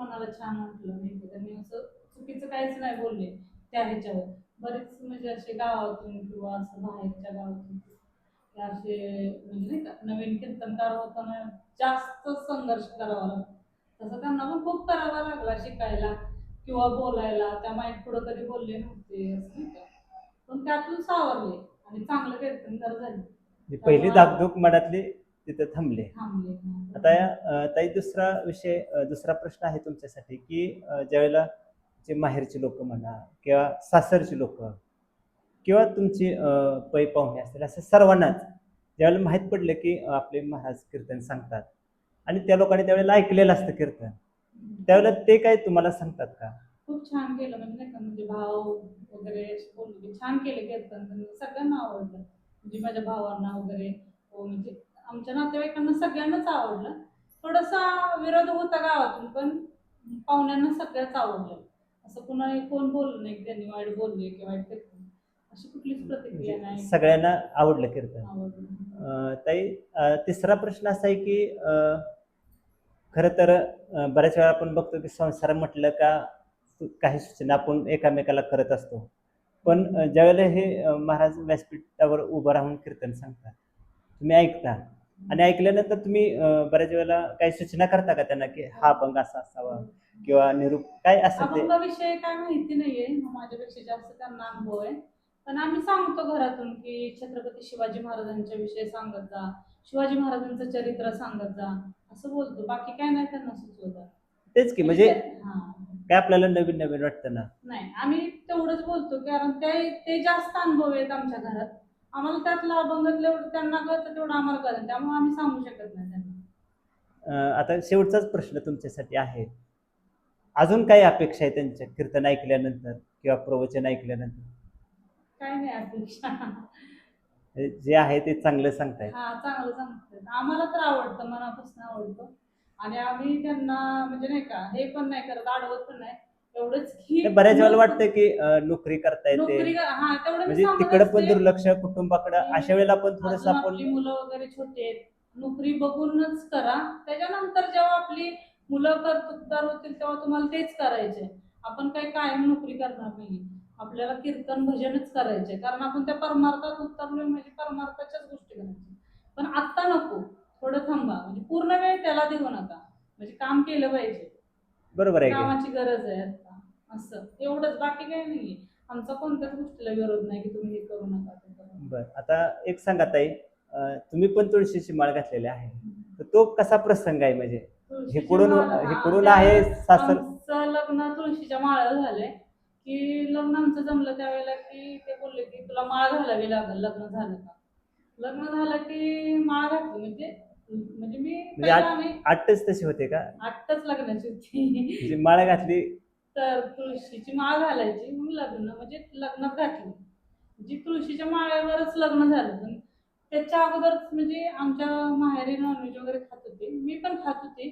कोणाला छान म्हटलं नाही की त्यांनी असं चुकीचं काहीच नाही बोलले त्या ह्याच्यावर. बरेच म्हणजे असे गावातून किंवा असं बाहेरच्या गावातून ते असे म्हणजे नाही का नवीन कीर्तनकार होताना जास्त संघर्ष करावा लागतो. तसं त्यांना पण खूप करावा लागला शिकायला किंवा बोलायला. त्या माईक पुढं कधी बोलले नव्हते असं नाही का. पण त्यातून सावरले आणि चांगलं कीर्तनकार झाले. म्हणजे पहिली त्यामुळे धाकधूक मनातली तिथे थांबले. थांबले. आता ताई दुसरा विषय, दुसरा प्रश्न आहे तुमच्यासाठी की ज्यावेळेला जे माहेरची लोक म्हणा किंवा सासरची लोक किंवा तुमची पै पाहुणे असतील असं सर्वांनाच ज्यावेळेला माहीत पडलं की आपले महाराज कीर्तन सांगतात आणि त्या लोकांनी त्यावेळेला ऐकलेलं असतं कीर्तन, त्यावेळेला ते काय तुम्हाला सांगतात का? खूप छान केलं म्हणजे नाही का म्हणजे भाव वगैरे असे बोलले की छान केलं कीर्तन त्यांनी सगळ्यांना आवडलं. म्हणजे माझ्या भावांना वगैरे हो म्हणजे आमच्या नातेवाईकांना सगळ्यांनाच आवडलं. थोडासा विरोध होता गावातून पण पाहुण्यांना सगळ्याच आवडलं. असं कोण बोललं नाही की त्यांनी वाईट बोलले किंवा वाईट कीर्तन अशी कुठलीच प्रतिक्रिया म्हणजे नाही. सगळ्यांना आवडलं कीर्तन. आवडलं. ताई तिसरा प्रश्न असा आहे की खरं तर बऱ्याच वेळा आपण बघतो की संसार म्हटलं का काही सूचना आपण एकामेकाला करत असतो. पण ज्यावेळेला हे महाराज व्यासपीठावर उभं राहून कीर्तन सांगतात, तुम्ही ऐकता आणि ऐकल्यानंतर तुम्ही बऱ्याच वेळेला काही सूचना करता का त्यांना की हा अभंग असा असावा किंवा निरूप काय असेल ते? अभंगाविषयी काय माहिती नाहीये. माझ्यापेक्षा जास्त त्यांना अनुभव आहे. पण आम्ही सांगतो घरातून की छत्रपती शिवाजी महाराजांच्या विषयी सांगत जा, शिवाजी महाराजांचं चरित्र सांगत जा, असं बोलतो. बाकी काय नाही त्यांना सुचवत. तेच की म्हणजे म्हणजे हां. काय आपल्याला नवीन नवीन वाटतं ना. नाही, आम्ही तेवढंच बोलतो कारण ते जास्त अनुभव आहेत आमच्या घरात. आम्हाला त्यातलं अभंगातलं एवढं त्यांना कळतं तेवढं आम्हाला कळतं. त्यामुळे आम्ही सांगू शकत नाही त्यांना. आता शेवटचाच प्रश्न तुमच्यासाठी आहे. अजून काही अपेक्षा आहे त्यांच्या कीर्तन ऐकल्यानंतर किंवा प्रवचन ऐकल्यानंतर? काय नाही अपेक्षा. जे आहे ते चांगलं सांगतायत. हां, चांगलं सांगतात. आम्हाला तर आवडतं, मनापासून आवडतं आणि आम्ही त्यांना म्हणजे नाही का हे पण नाही करत, अडवत पण नाही. एवढंच ते की बऱ्याच वेळेला न वाटतं की नोकरी करता येते, नोकरी हां, तेवढं मी म्हणजे सांगत तिकडं पण असते, दुर्लक्ष कुटुंबाकडं, की अशा वेळेला पण थोडंसं अजून आपण आपली मुलं वगैरे छोटी आहेत. नोकरी बघूनच करा. त्याच्यानंतर जेव्हा आपली मुलं कर्तृत्वदार होतील तेव्हा तुम्हाला तेच करायचंय. आपण काही कायम नोकरी करणार नाही. आपल्याला कीर्तन भजनच करायचंय. कारण आपण त्या परमार्थात उतरलोय म्हणजे परमार्थाच्याच गोष्टी करायच्या. पण आत्ता नको. थोडं थांबा. म्हणजे पूर्ण वेळ त्याला देऊ नका. म्हणजे काम केलं पाहिजे. बरोबर आहे की. कामाची गरज आहे आता. असं. एवढंच बाकी काही नाहीये. आमचा कोणत्याच गोष्टीला विरोध नाही की तुम्ही हे करू नका, ते करू नका. बरं, आता एक सांगा ताई, तुम्ही पण तुळशीची माळ घातलेली आहे, हं. तर तो कसा प्रसंग आहे म्हणजे? तुळशीची इकडून माळ इकडून आहे त्यावेळेस सासर. आमचं लग्न तुळशीच्या माळावर झालंय, की लग्न आमचं जमलं त्यावेळेला की ते बोलले की तुला माळ घालावी लागेल लग्न झालं का. लग्न झालं की माळ घातली म्हणजे म्हणजे मी म्हणजे पहिला आम्ही आठच तशी होते का? 8च लग्नाची होती. म्हणजे माळ घातली. तर तुळशीची माळ घालायची मग लग्न म्हणजे लग्नात घातली. जी तुळशीच्या माळेवरच लग्न झालं. पण त्याच्या अगोदरच म्हणजे आमच्या माहेरी नॉनव्हेज वगैरे खात होते. मी पण खात होते.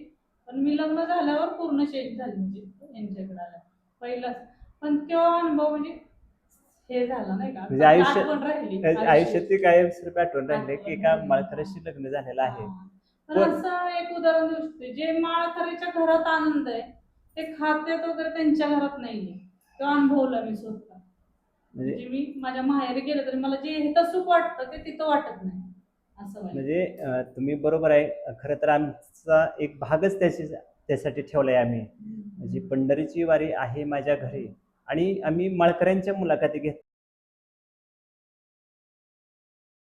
पण मी लग्न झाल्यावर पूर्ण चेंज झाली म्हणजे यांच्याकडे आल्या. पहिलाच. पण तो अनुभव म्हणजे हे झाला नाही का म्हणजे म्हणजे आठवण राहिली आयुष्यातली आयुष्याची. कायमस्वरूपी आठवण राहिले की आठवण एका राहिली. हां. माळकऱ्याशी लग्न झालेलं आहे. हां. पण पण असं एक उदाहरण देऊ शकते, जे माळकरीच्या घरात आनंद आहे, ते खात्यात वगैरे त्यांच्या घरात नाहीये. तो अनुभवला मी स्वतः. म्हणजे म्हणजे मी माझ्या माहेरी गेले तरी मला जे इथं सुख वाटतं ते तिथं वाटत नाही. असं वाटतं. म्हणजे तुम्ही बरोबर आहे. खरं तर आमचा एक भागच त्यासाठी ठेवलाय आम्ही. म्हणजे पंढरीची वारी आहे माझ्या घरी आणि आम्ही माळकऱ्यांच्या मुलाखती घेतो.